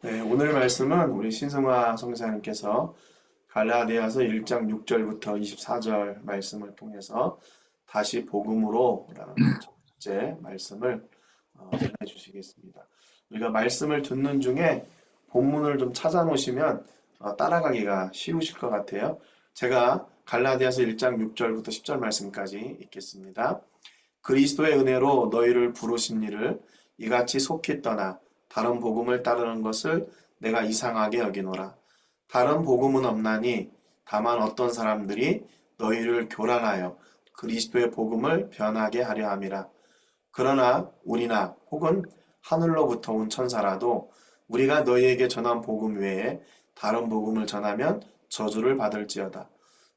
네, 오늘 말씀은 우리 신승화 성사님께서 갈라디아서 1장 6절부터 24절 말씀을 통해서 다시 복음으로 라는 첫 번째 말씀을 전해 주시겠습니다. 우리가 말씀을 듣는 중에 본문을 좀 찾아 놓으시면 따라가기가 쉬우실 것 같아요. 제가 갈라디아서 1장 6절부터 10절 말씀까지 읽겠습니다. 그리스도의 은혜로 너희를 부르신 이를 이같이 속히 떠나 다른 복음을 따르는 것을 내가 이상하게 여기노라. 다른 복음은 없나니 다만 어떤 사람들이 너희를 교란하여 그리스도의 복음을 변하게 하려 함이라. 그러나 우리나 혹은 하늘로부터 온 천사라도 우리가 너희에게 전한 복음 외에 다른 복음을 전하면 저주를 받을지어다.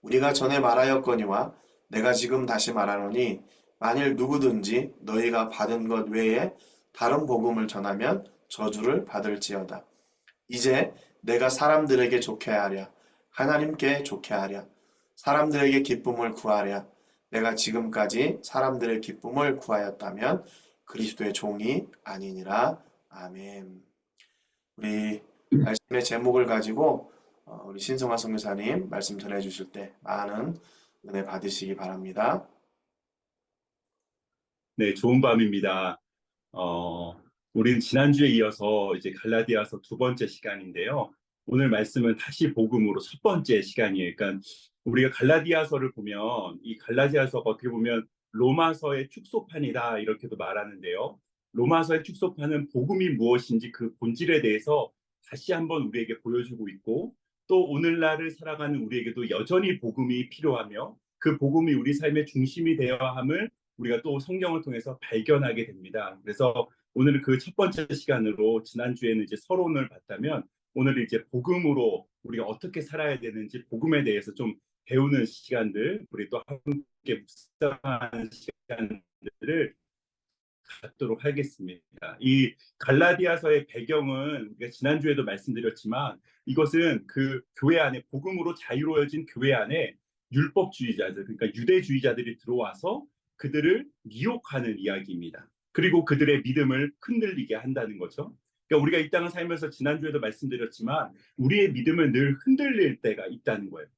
우리가 전에 말하였거니와 내가 지금 다시 말하노니 만일 누구든지 너희가 받은 것 외에 다른 복음을 전하면 저주를 받을지어다. 이제 내가 사람들에게 좋게 하랴. 하나님께 좋게 하랴. 사람들에게 기쁨을 구하랴. 내가 지금까지 사람들의 기쁨을 구하였다면 그리스도의 종이 아니니라. 아멘. 우리 말씀의 제목을 가지고 우리 신성화 선교사님 말씀 전해 주실 때 많은 은혜 받으시기 바랍니다. 네, 좋은 밤입니다. 우린 지난주에 이어서 이제 갈라디아서 두 번째 시간인데요. 오늘 말씀은 다시 복음으로 첫 번째 시간이에요. 그러니까 우리가 갈라디아서를 보면 이 갈라디아서가 어떻게 보면 로마서의 축소판이다 이렇게도 말하는데요. 로마서의 축소판은 복음이 무엇인지 그 본질에 대해서 다시 한번 우리에게 보여주고 있고 또 오늘날을 살아가는 우리에게도 여전히 복음이 필요하며 그 복음이 우리 삶의 중심이 되어야 함을 우리가 또 성경을 통해서 발견하게 됩니다. 그래서 오늘 그 첫 번째 시간으로 지난주에는 이제 서론을 봤다면 오늘 이제 복음으로 우리가 어떻게 살아야 되는지 복음에 대해서 좀 배우는 시간들 우리 또 함께 묵상하는 시간들을 갖도록 하겠습니다. 이 갈라디아서의 배경은 우리가 지난주에도 말씀드렸지만 이것은 그 교회 안에 복음으로 자유로워진 교회 안에 율법주의자들 그러니까 유대주의자들이 들어와서 그들을 미혹하는 이야기입니다. 그리고 그들의 믿음을 흔들리게 한다는 거죠. 그러니까 우리가 이 땅을 살면서 지난주에도 말씀드렸지만 우리의 믿음을 늘 흔들릴 때가 있다는 거예요.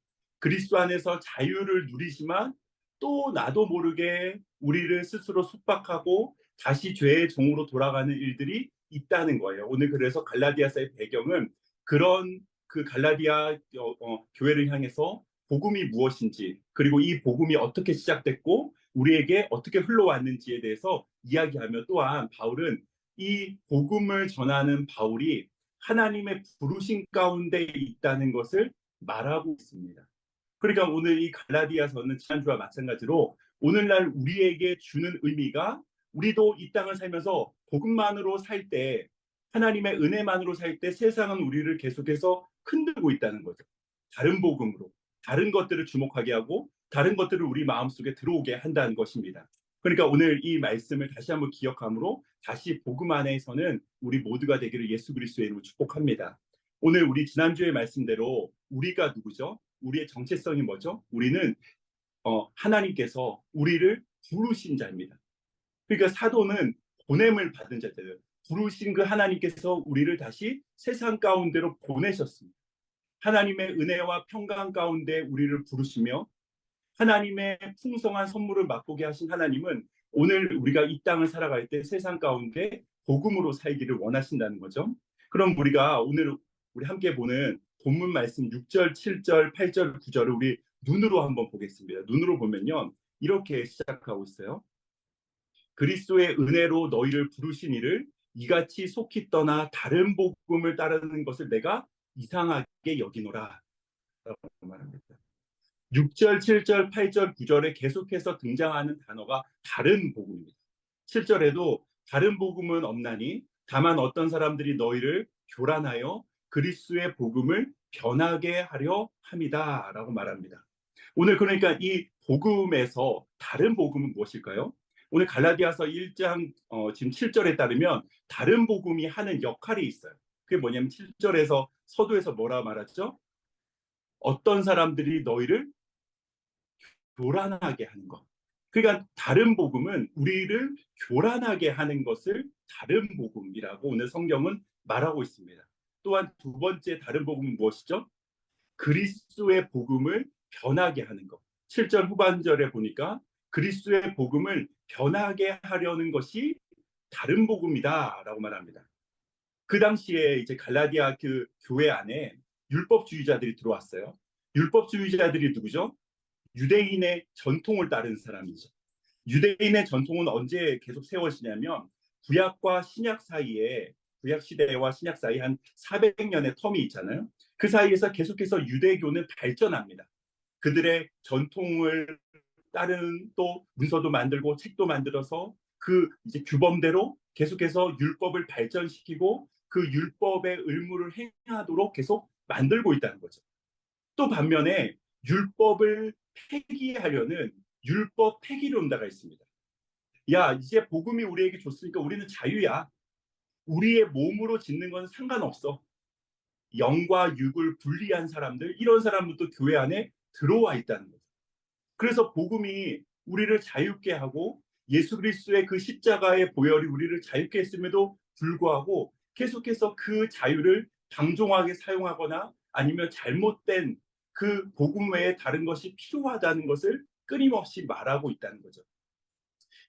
그리스도 안에서 자유를 누리지만 또 나도 모르게 우리를 스스로 속박하고 다시 죄의 종으로 돌아가는 일들이 있다는 거예요. 오늘 그래서 갈라디아서의 배경은 그런 그 갈라디아 교회를 향해서 복음이 무엇인지 그리고 이 복음이 어떻게 시작됐고 우리에게 어떻게 흘러왔는지에 대해서 이야기하며 또한 바울은 이 복음을 전하는 바울이 하나님의 부르심 가운데 있다는 것을 말하고 있습니다. 그러니까 오늘 이 갈라디아서는 지난주와 마찬가지로 오늘날 우리에게 주는 의미가 우리도 이 땅을 살면서 복음만으로 살 때 하나님의 은혜만으로 살 때 세상은 우리를 계속해서 흔들고 있다는 거죠. 다른 복음으로 다른 것들을 주목하게 하고 다른 것들을 우리 마음속에 들어오게 한다는 것입니다. 그러니까 오늘 이 말씀을 다시 한번 기억함으로 다시 복음 안에서는 우리 모두가 되기를 예수 그리스도의 이름으로 축복합니다. 오늘 우리 지난주의 말씀대로 우리가 누구죠? 우리의 정체성이 뭐죠? 우리는 하나님께서 우리를 부르신 자입니다. 그러니까 사도는 보냄을 받은 자들, 부르신 그 하나님께서 우리를 다시 세상 가운데로 보내셨습니다. 하나님의 은혜와 평강 가운데 우리를 부르시며 하나님의 풍성한 선물을 맛보게 하신 하나님은 오늘 우리가 이 땅을 살아갈 때 세상 가운데 복음으로 살기를 원하신다는 거죠. 그럼 우리가 오늘 우리 함께 보는 본문 말씀 6절, 7절, 8절, 9절을 우리 눈으로 한번 보겠습니다. 눈으로 보면요. 이렇게 시작하고 있어요. 그리스도의 은혜로 너희를 부르신 이를 이같이 속히 떠나 다른 복음을 따르는 것을 내가 이상하게 여기노라 라고 말합니다. 6절, 7절, 8절, 9절에 계속해서 등장하는 단어가 다른 복음입니다. 7절에도 다른 복음은 없나니 다만 어떤 사람들이 너희를 교란하여 그리스도의 복음을 변하게 하려 함이다 라고 말합니다. 오늘 그러니까 이 복음에서 다른 복음은 무엇일까요? 오늘 갈라디아서 1장 지금 7절에 따르면 다른 복음이 하는 역할이 있어요. 그게 뭐냐면 7절에서 서두에서 뭐라 말하죠? 어떤 사람들이 너희를 교란하게 하는 것. 그러니까 다른 복음은 우리를 교란하게 하는 것을 다른 복음이라고 오늘 성경은 말하고 있습니다. 또한 두 번째 다른 복음은 무엇이죠? 그리스도의 복음을 변하게 하는 것. 7절 후반절에 보니까 그리스도의 복음을 변하게 하려는 것이 다른 복음이다라고 말합니다. 그 당시에 이제 갈라디아 그 교회 안에 율법주의자들이 들어왔어요. 율법주의자들이 누구죠? 유대인의 전통을 따르는 사람이죠. 유대인의 전통은 언제 계속 세워지냐면 구약과 신약 사이에, 구약 시대와 신약 사이 한 400년의 텀이 있잖아요. 그 사이에서 계속해서 유대교는 발전합니다. 그들의 전통을 따르는 또 문서도 만들고 책도 만들어서 그 이제 규범대로 계속해서 율법을 발전시키고 그 율법의 의무를 행하도록 계속 만들고 있다는 거죠. 또 반면에 율법을 폐기하려는 율법 폐기론자가 있습니다. 야, 이제 복음이 우리에게 줬으니까 우리는 자유야. 우리의 몸으로 짓는 건 상관없어. 영과 육을 분리한 사람들, 이런 사람들도 교회 안에 들어와 있다는 거죠. 그래서 복음이 우리를 자유케 하고 예수 그리스도의 그 십자가의 보혈이 우리를 자유케 했음에도 불구하고 계속해서 그 자유를 방종하게 사용하거나 아니면 잘못된 그 복음 외에 다른 것이 필요하다는 것을 끊임없이 말하고 있다는 거죠.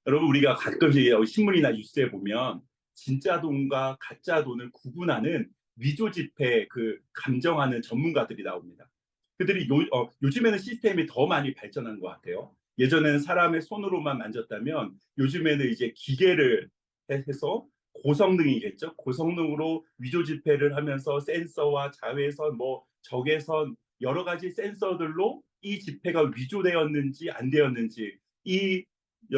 여러분, 우리가 가끔씩 신문이나 뉴스에 보면 진짜 돈과 가짜 돈을 구분하는 위조 지폐 그 감정하는 전문가들이 나옵니다. 그들이 요즘에는 시스템이 더 많이 발전한 것 같아요. 예전에는 사람의 손으로만 만졌다면 요즘에는 이제 기계를 해서 고성능이겠죠. 고성능으로 위조 지폐를 하면서 센서와 자외선, 뭐 적외선 여러 가지 센서들로 이 지폐가 위조되었는지 안 되었는지, 이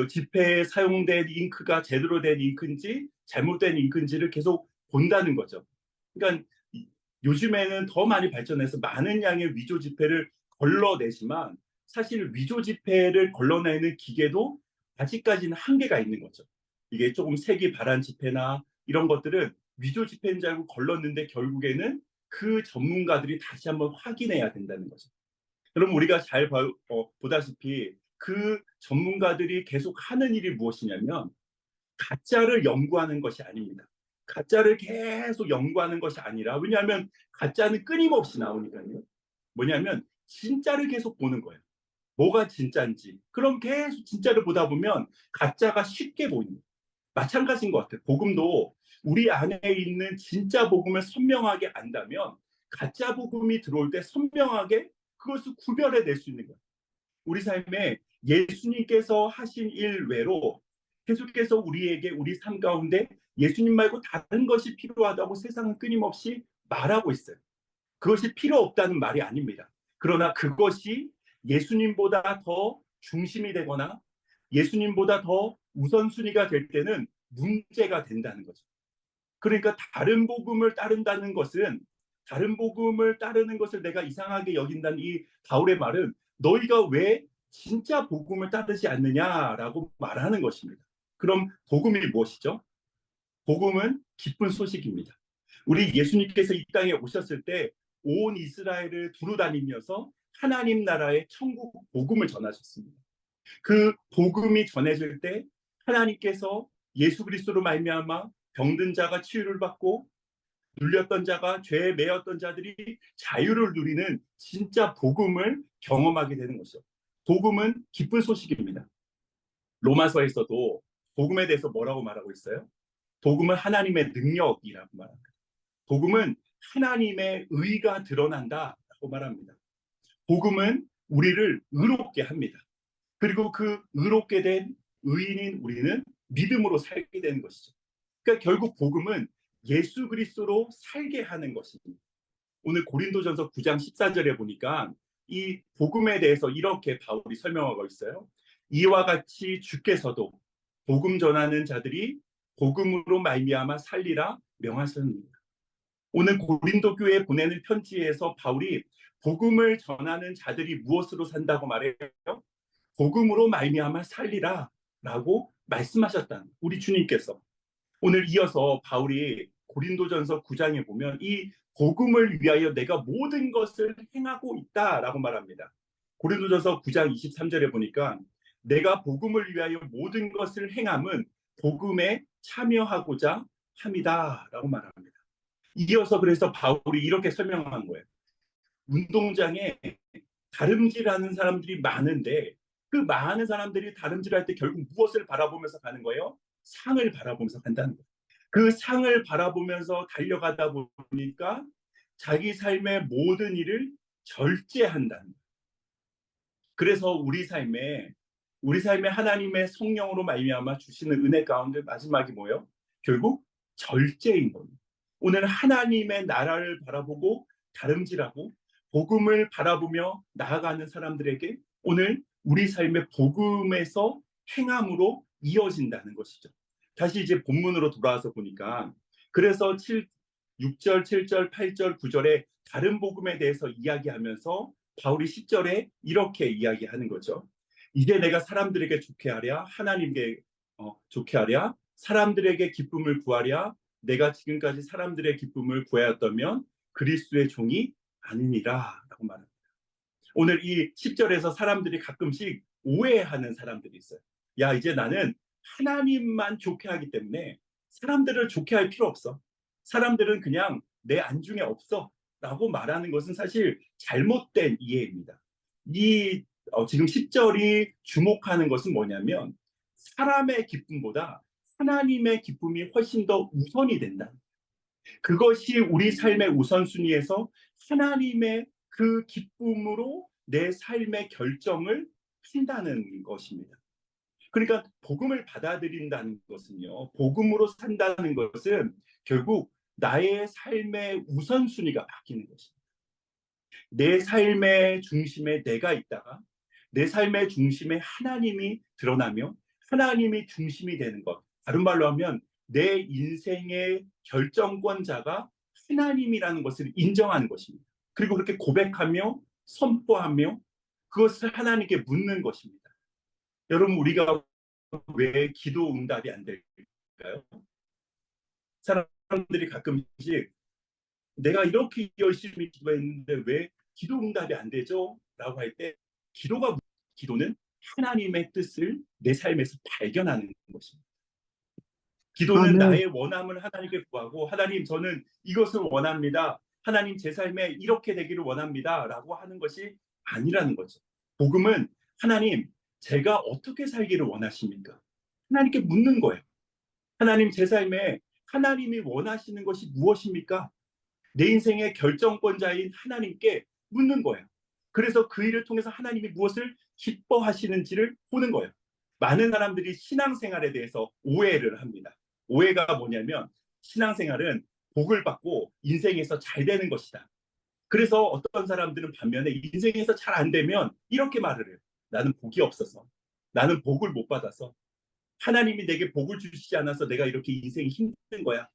지폐에 사용된 잉크가 제대로 된 잉크인지 잘못된 잉크인지를 계속 본다는 거죠. 그러니까 요즘에는 더 많이 발전해서 많은 양의 위조 지폐를 걸러내지만 사실 위조 지폐를 걸러내는 기계도 아직까지는 한계가 있는 거죠. 이게 조금 색이 바란 지폐나 이런 것들은 위조 지폐인 줄 알고 걸렀는데 결국에는 그 전문가들이 다시 한번 확인해야 된다는 거죠. 그럼 우리가 잘 보다시피 그 전문가들이 계속 하는 일이 무엇이냐면 가짜를 연구하는 것이 아닙니다. 가짜를 계속 연구하는 것이 아니라, 왜냐하면 가짜는 끊임없이 나오니까요. 뭐냐면 진짜를 계속 보는 거예요. 뭐가 진짜인지. 그럼 계속 진짜를 보다 보면 가짜가 쉽게 보입니다. 마찬가지인 것 같아요. 복음도 우리 안에 있는 진짜 복음을 선명하게 안다면 가짜 복음이 들어올 때 선명하게 그것을 구별해낼 수 있는 거예요. 우리 삶에 예수님께서 하신 일 외로 계속해서 우리에게 우리 삶 가운데 예수님 말고 다른 것이 필요하다고 세상은 끊임없이 말하고 있어요. 그것이 필요 없다는 말이 아닙니다. 그러나 그것이 예수님보다 더 중심이 되거나 예수님보다 더 우선순위가 될 때는 문제가 된다는 거죠. 그러니까 다른 복음을 따르는 것을 내가 이상하게 여긴다는 이 바울의 말은 너희가 왜 진짜 복음을 따르지 않느냐라고 말하는 것입니다. 그럼 복음이 무엇이죠? 복음은 기쁜 소식입니다. 우리 예수님께서 이 땅에 오셨을 때 온 이스라엘을 두루다니면서 하나님 나라의 천국 복음을 전하셨습니다. 그 복음이 전해질 때 하나님께서 예수 그리스도로 말미암아 병든 자가 치유를 받고 눌렸던 자가 죄에 매였던 자들이 자유를 누리는 진짜 복음을 경험하게 되는 것이죠. 복음은 기쁜 소식입니다. 로마서에서도 복음에 대해서 뭐라고 말하고 있어요? 복음은 하나님의 능력이라고 말합니다. 복음은 하나님의 의가 드러난다라고 말합니다. 복음은 우리를 의롭게 합니다. 그리고 그 의롭게 된 의인인 우리는 믿음으로 살게 되는 것이죠. 그러니까 결국 복음은 예수 그리스도로 살게 하는 것입니다. 오늘 고린도전서 9장 14절에 보니까 이 복음에 대해서 이렇게 바울이 설명하고 있어요. 이와 같이 주께서도 복음 전하는 자들이 복음으로 말미암아 살리라 명하셨습니다. 오늘 고린도 교회에 보내는 편지에서 바울이 복음을 전하는 자들이 무엇으로 산다고 말해요? 복음으로 말미암아 살리라 라고 말씀하셨다는 우리 주님께서. 오늘 이어서 바울이 고린도전서 9장에 보면 이 복음을 위하여 내가 모든 것을 행하고 있다라고 말합니다. 고린도전서 9장 23절에 보니까 내가 복음을 위하여 모든 것을 행함은 복음에 참여하고자 함이다라고 말합니다. 이어서 그래서 바울이 이렇게 설명한 거예요. 운동장에 다름질하는 사람들이 많은데 그 많은 사람들이 다름질할 때 결국 무엇을 바라보면서 가는 거예요? 상을 바라보면서 간다는 거예요. 그 상을 바라보면서 달려가다 보니까 자기 삶의 모든 일을 절제한다는 거예요. 그래서 우리 삶에 하나님의 성령으로 말미암아 주시는 은혜 가운데 마지막이 뭐예요? 결국 절제인 겁니다. 오늘 하나님의 나라를 바라보고 다름질하고 복음을 바라보며 나아가는 사람들에게 오늘 우리 삶의 복음에서 행함으로 이어진다는 것이죠. 다시 이제 본문으로 돌아와서 보니까 그래서 6절, 7절, 8절, 9절에 다른 복음에 대해서 이야기하면서 바울이 10절에 이렇게 이야기하는 거죠. 이제 내가 사람들에게 좋게 하랴 하나님께 좋게 하랴 사람들에게 기쁨을 구하랴 내가 지금까지 사람들의 기쁨을 구하였다면 그리스도의 종이 아니니라 라고 말합니다. 오늘 이 10절에서 사람들이 가끔씩 오해하는 사람들이 있어요. 야, 이제 나는 하나님만 좋게 하기 때문에 사람들을 좋게 할 필요 없어. 사람들은 그냥 내 안중에 없어 라고 말하는 것은 사실 잘못된 이해입니다. 이 지금 10절이 주목하는 것은 뭐냐면 사람의 기쁨보다 하나님의 기쁨이 훨씬 더 우선이 된다. 그것이 우리 삶의 우선순위에서 하나님의 그 기쁨으로 내 삶의 결정을 한다는 것입니다. 그러니까 복음을 받아들인다는 것은요, 복음으로 산다는 것은 결국 나의 삶의 우선순위가 바뀌는 것입니다. 내 삶의 중심에 내가 있다가 내 삶의 중심에 하나님이 드러나며 하나님이 중심이 되는 것. 다른 말로 하면 내 인생의 결정권자가 하나님이라는 것을 인정하는 것입니다. 그리고 그렇게 고백하며 선포하며 그것을 하나님께 묻는 것입니다. 여러분, 우리가 왜 기도 응답이 안 될까요? 사람들이 가끔씩 내가 이렇게 열심히 기도했는데 왜 기도 응답이 안 되죠? 라고 할 때 기도는 하나님의 뜻을 내 삶에서 발견하는 것입니다. 기도는 아멘. 나의 원함을 하나님께 구하고 하나님 저는 이것을 원합니다. 하나님 제 삶에 이렇게 되기를 원합니다. 라고 하는 것이 아니라는 거죠. 복음은 하나님 제가 어떻게 살기를 원하십니까? 하나님께 묻는 거예요. 하나님 제 삶에 하나님이 원하시는 것이 무엇입니까? 내 인생의 결정권자인 하나님께 묻는 거예요. 그래서 그 일을 통해서 하나님이 무엇을 기뻐하시는지를 보는 거예요. 많은 사람들이 신앙생활에 대해서 오해를 합니다. 오해가 뭐냐면 신앙생활은 복을 받고 인생에서 잘 되는 것이다. 그래서 어떤 사람들은 반면에 인생에서 잘 안 되면 이렇게 말을 해요. 나는 복이 없어서, 나는 복을 못 받아서, 하나님이 내게 복을 주시지 않아서 내가 이렇게 인생이 힘든 거야.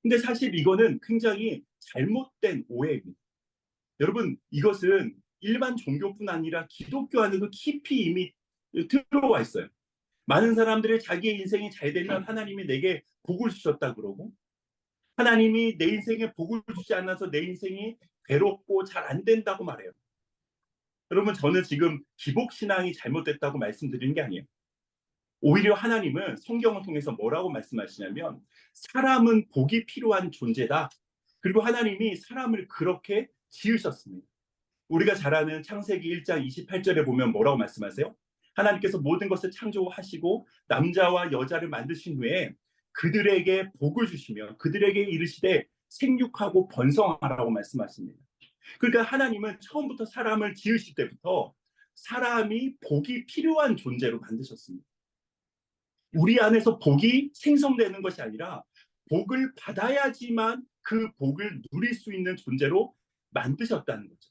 근데 사실 이거는 굉장히 잘못된 오해입니다. 여러분, 이것은 일반 종교뿐 아니라 기독교 안에도 깊이 이미 들어와 있어요. 많은 사람들이 자기의 인생이 잘 되면 하나님이 내게 복을 주셨다 그러고 하나님이 내 인생에 복을 주지 않아서 내 인생이 괴롭고 잘 안 된다고 말해요. 여러분, 저는 지금 기복신앙이 잘못됐다고 말씀드리는 게 아니에요. 오히려 하나님은 성경을 통해서 뭐라고 말씀하시냐면 사람은 복이 필요한 존재다. 그리고 하나님이 사람을 그렇게 지으셨습니다. 우리가 잘 아는 창세기 1장 28절에 보면 뭐라고 말씀하세요? 하나님께서 모든 것을 창조하시고 남자와 여자를 만드신 후에 그들에게 복을 주시며 그들에게 이르시되 생육하고 번성하라고 말씀하십니다. 그러니까 하나님은 처음부터 사람을 지으실 때부터 사람이 복이 필요한 존재로 만드셨습니다. 우리 안에서 복이 생성되는 것이 아니라 복을 받아야지만 그 복을 누릴 수 있는 존재로 만드셨다는 거죠.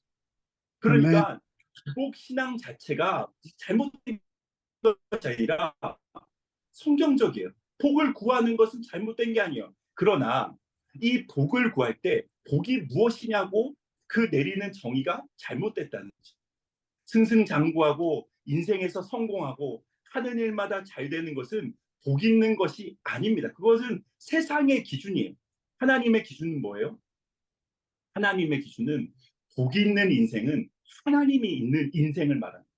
아멘. 그러니까 기복 신앙 자체가 잘못된 것이 아니라 성경적이에요. 복을 구하는 것은 잘못된 게 아니에요. 그러나 이 복을 구할 때 복이 무엇이냐고 그 내리는 정의가 잘못됐다는 거죠. 승승장구하고 인생에서 성공하고 하는 일마다 잘 되는 것은 복 있는 것이 아닙니다. 그것은 세상의 기준이에요. 하나님의 기준은 뭐예요? 하나님의 기준은 복 있는 인생은 하나님이 있는 인생을 말합니다.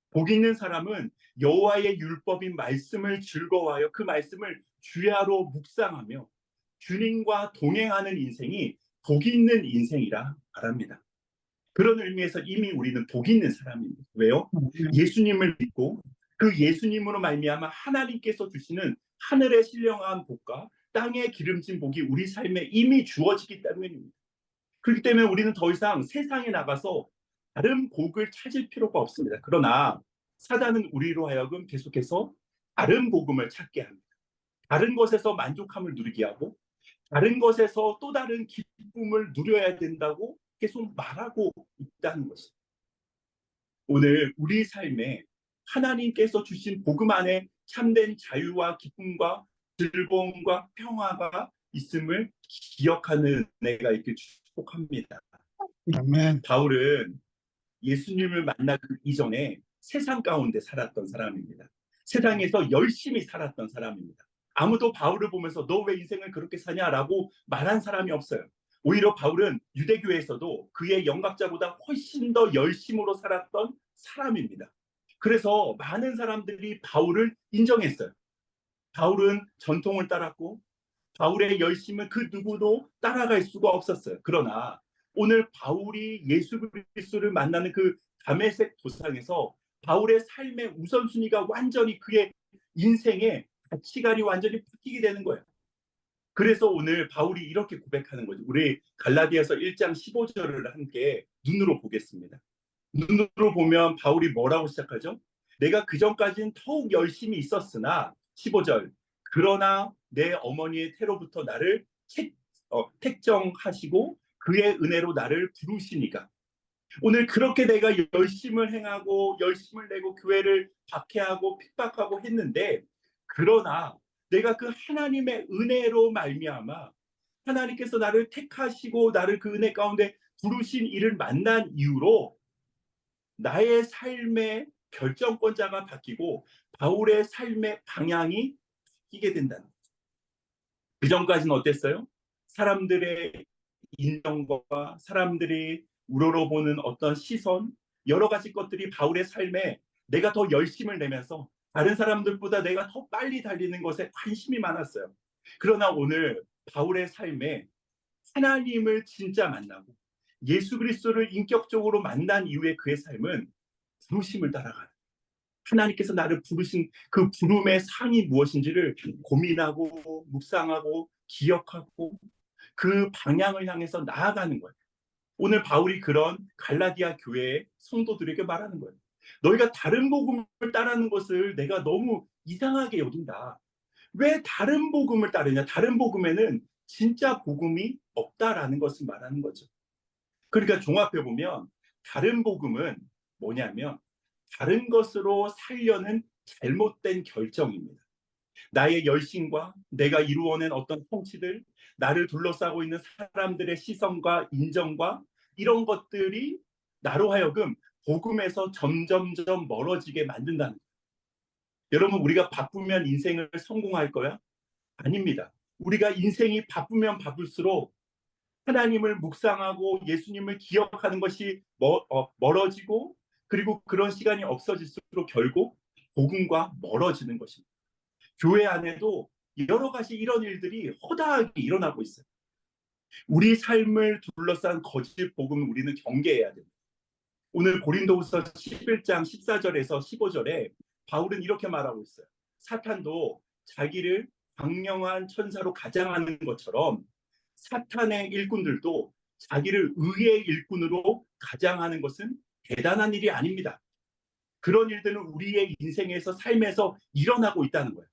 복 있는 사람은 여호와의 율법인 말씀을 즐거워하여 그 말씀을 주야로 묵상하며 주님과 동행하는 인생이 복이 있는 인생이라 말합니다. 그런 의미에서 이미 우리는 복이 있는 사람입니다. 왜요? 예수님을 믿고 그 예수님으로 말미암아 하나님께서 주시는 하늘의 신령한 복과 땅의 기름진 복이 우리 삶에 이미 주어지기 때문입니다. 그렇기 때문에 우리는 더 이상 세상에 나가서 다른 복을 찾을 필요가 없습니다. 그러나 사단은 우리로 하여금 계속해서 다른 복음을 찾게 합니다. 다른 것에서 만족함을 누리게 하고 다른 것에서 또 다른 기쁨을 누려야 된다고 계속 말하고 있다는 것입니다. 오늘 우리 삶에 하나님께서 주신 복음 안에 참된 자유와 기쁨과 즐거움과 평화가 있음을 기억하는 은혜가 있길 축복합니다. 아멘. 바울은 예수님을 만나기 이전에 세상 가운데 살았던 사람입니다. 세상에서 열심히 살았던 사람입니다. 아무도 바울을 보면서 너 왜 인생을 그렇게 사냐라고 말한 사람이 없어요. 오히려 바울은 유대교에서도 그의 영각자보다 훨씬 더 열심으로 살았던 사람입니다. 그래서 많은 사람들이 바울을 인정했어요. 바울은 전통을 따랐고 바울의 열심을 그 누구도 따라갈 수가 없었어요. 그러나 오늘 바울이 예수 그리스도를 만나는 그 다메섹 도상에서 바울의 삶의 우선순위가 완전히 그의 인생의 가치관이 완전히 바뀌게 되는 거예요. 그래서 오늘 바울이 이렇게 고백하는 거죠. 우리 갈라디아서 1장 15절을 함께 눈으로 보겠습니다. 눈으로 보면 바울이 뭐라고 시작하죠? 내가 그전까지는 더욱 열심히 있었으나 15절 그러나 내 어머니의 태로부터 나를 택정하시고 그의 은혜로 나를 부르시니까 오늘 그렇게 내가 열심을 행하고 열심을 내고 교회를 박해하고 핍박하고 했는데 그러나 내가 그 하나님의 은혜로 말미암아 하나님께서 나를 택하시고 나를 그 은혜 가운데 부르신 이를 만난 이후로 나의 삶의 결정권자가 바뀌고 바울의 삶의 방향이 바뀌게 된다는 거죠. 그 전까지는 어땠어요? 사람들의 인정과 사람들이 우러러보는 어떤 시선 여러 가지 것들이 바울의 삶에 내가 더 열심을 내면서 다른 사람들보다 내가 더 빨리 달리는 것에 관심이 많았어요. 그러나 오늘 바울의 삶에 하나님을 진짜 만나고 예수 그리스도를 인격적으로 만난 이후에 그의 삶은 부르심을 따라가는 하나님께서 나를 부르신 그 부름의 상이 무엇인지를 고민하고 묵상하고 기억하고 그 방향을 향해서 나아가는 거예요. 오늘 바울이 그런 갈라디아 교회의 성도들에게 말하는 거예요. 너희가 다른 복음을 따르는 것을 내가 너무 이상하게 여긴다. 왜 다른 복음을 따르냐? 다른 복음에는 진짜 복음이 없다라는 것을 말하는 거죠. 그러니까 종합해 보면 다른 복음은 뭐냐면 다른 것으로 살려는 잘못된 결정입니다. 나의 열심과 내가 이루어낸 어떤 성취들, 나를 둘러싸고 있는 사람들의 시선과 인정과 이런 것들이 나로 하여금 복음에서 점점점 멀어지게 만든다는 거예요. 여러분, 우리가 바쁘면 인생을 성공할 거야? 아닙니다. 우리가 인생이 바쁘면 바쁠수록 하나님을 묵상하고 예수님을 기억하는 것이 멀어지고 그리고 그런 시간이 없어질수록 결국 복음과 멀어지는 것입니다. 교회 안에도 여러 가지 이런 일들이 허다하게 일어나고 있어요. 우리 삶을 둘러싼 거짓 복음을 우리는 경계해야 됩니다. 오늘 고린도후서 11장 14절에서 15절에 바울은 이렇게 말하고 있어요. 사탄도 자기를 광명한 천사로 가장하는 것처럼 사탄의 일꾼들도 자기를 의의 일꾼으로 가장하는 것은 대단한 일이 아닙니다. 그런 일들은 우리의 인생에서 삶에서 일어나고 있다는 거예요.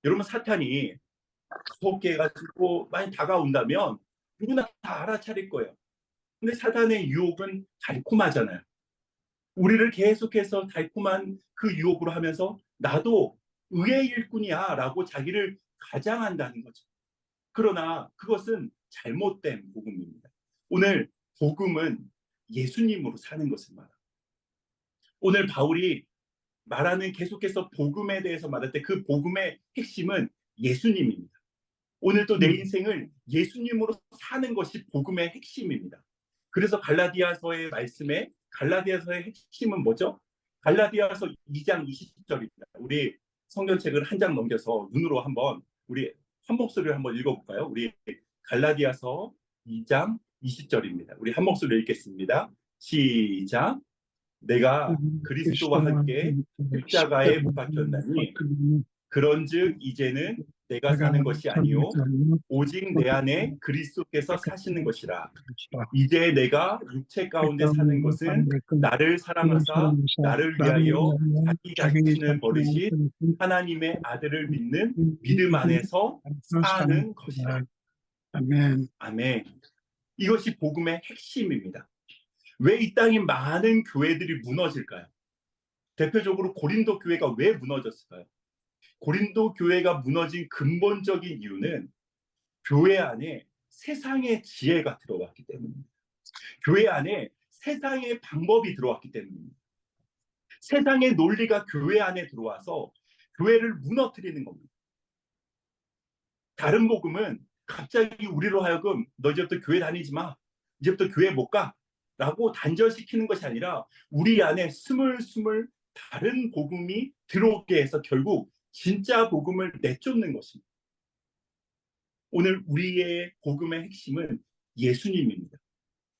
여러분 사탄이 무섭게 해가지고 많이 다가온다면 누구나 다 알아차릴 거예요. 근데 사탄의 유혹은 달콤하잖아요. 우리를 계속해서 달콤한 그 유혹으로 하면서 나도 의의 일꾼이야 라고 자기를 가장한다는 거죠. 그러나 그것은 잘못된 복음입니다. 오늘 복음은 예수님으로 사는 것을 말합니다. 오늘 바울이 말하는 계속해서 복음에 대해서 말할 때 그 복음의 핵심은 예수님입니다. 오늘도 내 인생을 예수님으로 사는 것이 복음의 핵심입니다. 그래서 갈라디아서의 말씀에 갈라디아서의 핵심은 뭐죠? 갈라디아서 2장 20절입니다. 우리 성경책을 한 장 넘겨서 눈으로 한번 우리 한 목소리를 한번 읽어볼까요? 우리 갈라디아서 2장 20절입니다. 우리 한 목소리로 읽겠습니다. 시작. 내가 그리스도와 그리스도와 함께 십자가에 못 박혔나니 박혔나니 그런즉 이제는 내가 내가 사는 것이 사는 아니요 것이 아니요 오직 내 안에 그리스도께서 사시는 것이라. 이제 내가 육체 가운데 사는 가운데 것은 사는 것은 나를 사랑하사 나를 나를 위하여 위하여 자기 자기 자신을 자신을 버리신 버리신 하나님의 아들을 믿는 믿음 믿음 안에서 안에서 사는 사는 것이라. 것이라. 아멘. 아멘. 이것이 복음의 핵심입니다. 왜 이 땅에 많은 교회들이 무너질까요? 대표적으로 고린도 교회가 왜 무너졌을까요? 고린도 교회가 무너진 근본적인 이유는 교회 안에 세상의 지혜가 들어왔기 때문입니다. 교회 안에 세상의 방법이 들어왔기 때문입니다. 세상의 논리가 교회 안에 들어와서 교회를 무너뜨리는 겁니다. 다른 복음은 갑자기 우리로 하여금 너 이제부터 교회 다니지 마. 이제부터 교회 못 가. 라고 단절시키는 것이 아니라 우리 안에 스물스물 다른 복음이 들어오게 해서 결국 진짜 복음을 내쫓는 것입니다. 오늘 우리의 복음의 핵심은 예수님입니다.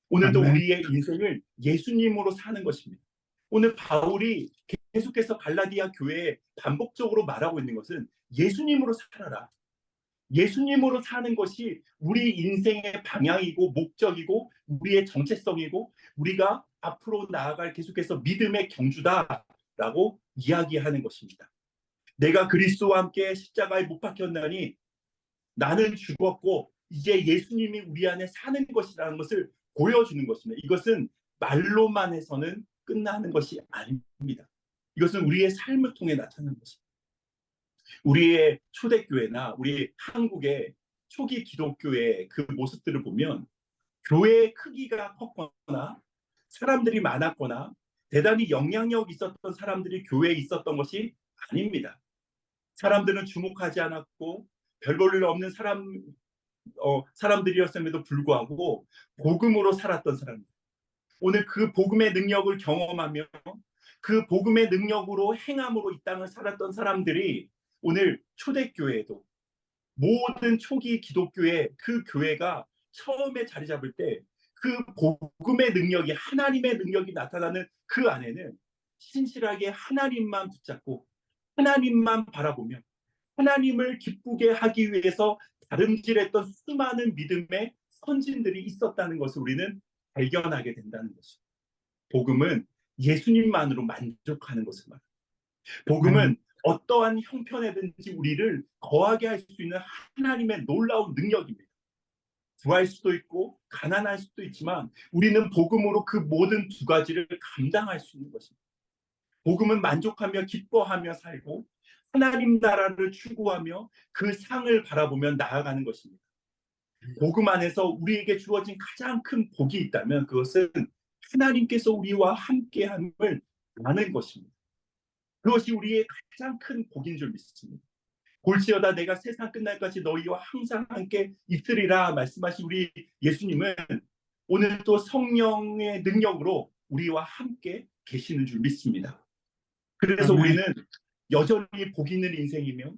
오늘도 아멘. 우리의 인생을 예수님으로 사는 것입니다. 오늘 바울이 계속해서 갈라디아 교회에 반복적으로 말하고 있는 것은 예수님으로 살아라. 예수님으로 사는 것이 우리 인생의 방향이고 목적이고 우리의 정체성이고 우리가 앞으로 나아갈 계속해서 믿음의 경주다라고 이야기하는 것입니다. 내가 그리스도와 함께 십자가에 못 박혔나니 나는 죽었고 이제 예수님이 우리 안에 사는 것이라는 것을 보여주는 것입니다. 이것은 말로만 해서는 끝나는 것이 아닙니다. 이것은 우리의 삶을 통해 나타나는 것입니다. 우리의 초대교회나 우리 한국의 초기 기독교의 그 모습들을 보면 교회의 크기가 컸거나 사람들이 많았거나 대단히 영향력 있었던 사람들이 교회에 있었던 것이 아닙니다. 사람들은 주목하지 않았고 별 볼 일 없는 사람들이었음에도 불구하고 복음으로 살았던 사람들. 오늘 그 복음의 능력을 경험하며 그 복음의 능력으로 행함으로 이 땅을 살았던 사람들이 오늘 초대교회에도 모든 초기 기독교의 그 교회가 처음에 자리 잡을 때 그 복음의 능력이 하나님의 능력이 나타나는 그 안에는 신실하게 하나님만 붙잡고 하나님만 바라보며 하나님을 기쁘게 하기 위해서 다름질했던 수많은 믿음의 선진들이 있었다는 것을 우리는 발견하게 된다는 것입니다. 복음은 예수님만으로 만족하는 것을 말합니다. 복음은 어떠한 형편에든지 우리를 거하게 할 수 있는 하나님의 놀라운 능력입니다. 구할 수도 있고 가난할 수도 있지만 우리는 복음으로 그 모든 두 가지를 감당할 수 있는 것입니다. 복음은 만족하며 기뻐하며 살고 하나님 나라를 추구하며 그 상을 바라보며 나아가는 것입니다. 복음 안에서 우리에게 주어진 가장 큰 복이 있다면 그것은 하나님께서 우리와 함께함을 아는 것입니다. 그것이 우리의 가장 큰 복인 줄 믿습니다. 볼지어다 내가 세상 끝날까지 너희와 항상 함께 있으리라 말씀하신 우리 예수님은 오늘 또 성령의 능력으로 우리와 함께 계시는 줄 믿습니다. 그래서 아멘. 우리는 여전히 복 있는 인생이며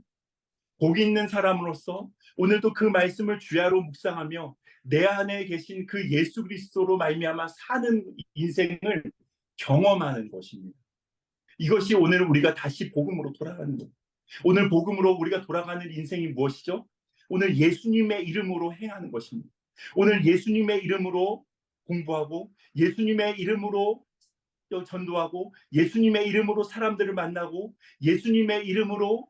복 있는 사람으로서 오늘도 그 말씀을 주야로 묵상하며 내 안에 계신 그 예수 그리스도로 말미암아 사는 인생을 경험하는 것입니다. 이것이 오늘 우리가 다시 복음으로 돌아가는 것. 오늘 복음으로 우리가 돌아가는 인생이 무엇이죠? 오늘 예수님의 이름으로 행하는 것입니다. 오늘 예수님의 이름으로 공부하고 예수님의 이름으로 전도하고 예수님의 이름으로 사람들을 만나고 예수님의 이름으로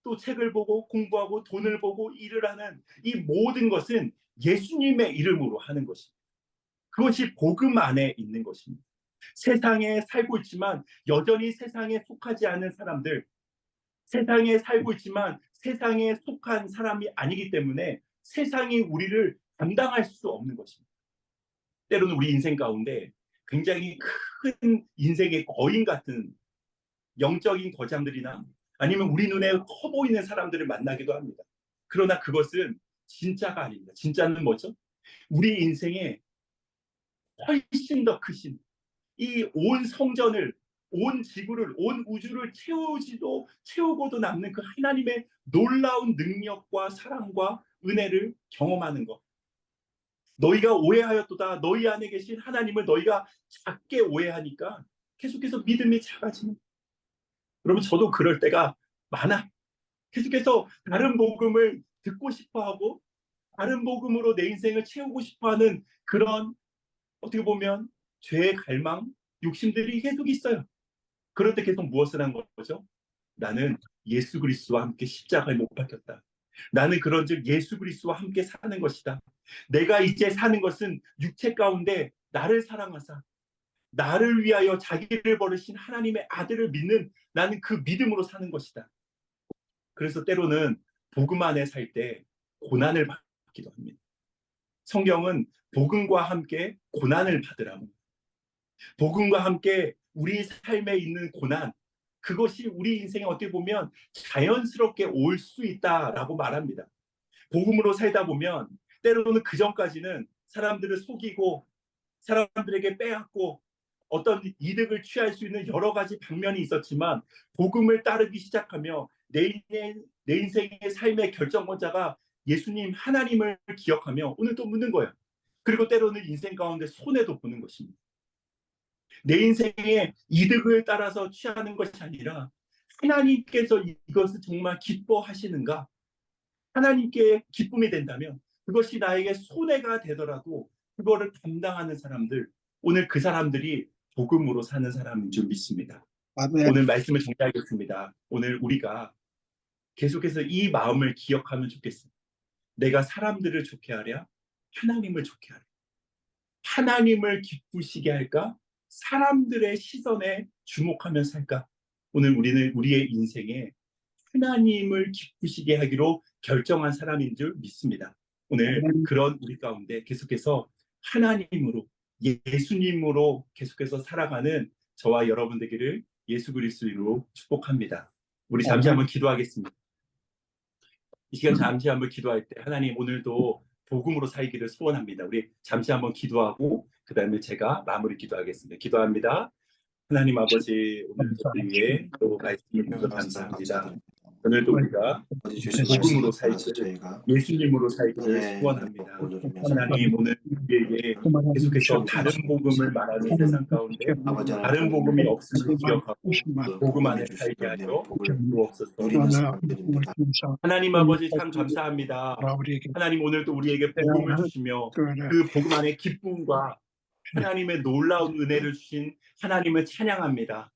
또 책을 보고 공부하고 돈을 보고 일을 하는 이 모든 것은 예수님의 이름으로 하는 것입니다. 그것이 복음 안에 있는 것입니다. 세상에 살고 있지만 여전히 세상에 속하지 않은 사람들, 세상에 살고 있지만 세상에 속한 사람이 아니기 때문에 세상이 우리를 감당할 수 없는 것입니다. 때로는 우리 인생 가운데 굉장히 큰 인생의 거인 같은 영적인 거장들이나 아니면 우리 눈에 커 보이는 사람들을 만나기도 합니다. 그러나 그것은 진짜가 아닙니다. 진짜는 뭐죠? 우리 인생에 훨씬 더 크신 이 온 성전을 온 지구를 온 우주를 채우고도 남는 그 하나님의 놀라운 능력과 사랑과 은혜를 경험하는 것. 너희가 오해하였도다. 너희 안에 계신 하나님을 너희가 작게 오해하니까 계속해서 믿음이 작아지는. 여러분, 저도 그럴 때가 많아. 계속해서 다른 복음을 듣고 싶어하고 다른 복음으로 내 인생을 채우고 싶어하는 그런, 어떻게 보면 죄의 갈망, 욕심들이 계속 있어요. 그럴 때 계속 무엇을 한 거죠? 나는 예수 그리스도와 함께 십자가에 못 박혔다. 나는 그런즉 예수 그리스도와 함께 사는 것이다. 내가 이제 사는 것은 육체 가운데 나를 사랑하사 나를 위하여 자기를 버리신 하나님의 아들을 믿는, 나는 그 믿음으로 사는 것이다. 그래서 때로는 복음 안에 살 때 고난을 받기도 합니다. 성경은 복음과 함께 고난을 받으라고. 복음과 함께 우리 삶에 있는 고난, 그것이 우리 인생에 어떻게 보면 자연스럽게 올 수 있다라고 말합니다. 복음으로 살다 보면 때로는 그 전까지는 사람들을 속이고 사람들에게 빼앗고 어떤 이득을 취할 수 있는 여러 가지 방면이 있었지만, 복음을 따르기 시작하며 내 인생의 삶의 결정권자가 예수님 하나님을 기억하며 오늘 또 묻는 거예요. 그리고 때로는 인생 가운데 손해도 보는 것입니다. 내 인생의 이득을 따라서 취하는 것이 아니라 하나님께서 이것을 정말 기뻐하시는가, 하나님께 기쁨이 된다면 그것이 나에게 손해가 되더라도 그거를 감당하는 사람들, 오늘 그 사람들이 복음으로 사는 사람인 줄 믿습니다. 아멘. 오늘 말씀을 정리하겠습니다. 오늘 우리가 계속해서 이 마음을 기억하면 좋겠습니다. 내가 사람들을 좋게 하랴, 하나님을 좋게 하랴. 하나님을 기쁘시게 할까, 사람들의 시선에 주목하며 살까. 오늘 우리는 우리의 인생에 하나님을 기쁘시게 하기로 결정한 사람인 줄 믿습니다. 오늘 아멘. 그런 우리 가운데 계속해서 하나님으로, 예수님으로 계속해서 살아가는 저와 여러분 되기를 예수 그리스도로 축복합니다. 우리 잠시 아멘. 한번 기도하겠습니다. 이 시간 잠시 한번 기도할 때 하나님, 오늘도 복음으로 살기를 소원합니다. 우리 잠시 한번 기도하고 그 다음에 제가 마무리 기도하겠습니다. 기도합니다. 하나님 아버지, 오늘 저희 위해 또 말씀을 주셔서 감사합니다. 감사드립니다. 오늘도 우리가 어디 주신 복음으로 말씀 따라서 살기를, 저희가 예수님으로 살기를 네, 소원합니다. 올려드리면서 하나님, 오늘 우리에게 계속해서 다른 복음을 말하는 세상 가운데 아버지 다른 복음이 없음을 기억하고 그 복음 안에 복음이 살게 주시는 하여 복을 주옵소서. 누리면서 드립니다. 하나님 아버지, 참 감사합니다. 우리에게 하나님, 오늘도 우리에게 복음을 주시며 그 복음 안에 기쁨과 하나님의 놀라운 은혜를 주신 하나님을 찬양합니다.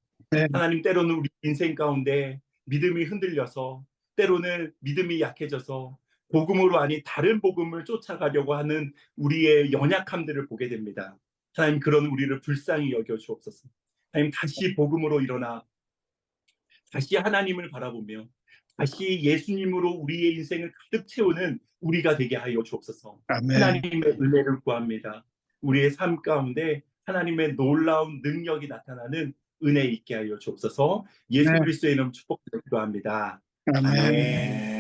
하나님, 때로는 우리 인생 가운데 믿음이 흔들려서, 때로는 믿음이 약해져서 복음으로 아닌 다른 복음을 쫓아가려고 하는 우리의 연약함들을 보게 됩니다. 하나님, 그런 우리를 불쌍히 여겨 주옵소서. 하나님, 다시 복음으로 일어나 다시 하나님을 바라보며 다시 예수님으로 우리의 인생을 가득 채우는 우리가 되게 하여 주옵소서. 아멘. 하나님의 은혜를 구합니다. 우리의 삶 가운데 하나님의 놀라운 능력이 나타나는 은혜 있게 하여 주옵소서. 예수 네. 그리스도의 이름 축복드려 기도합니다. 아멘. 아멘.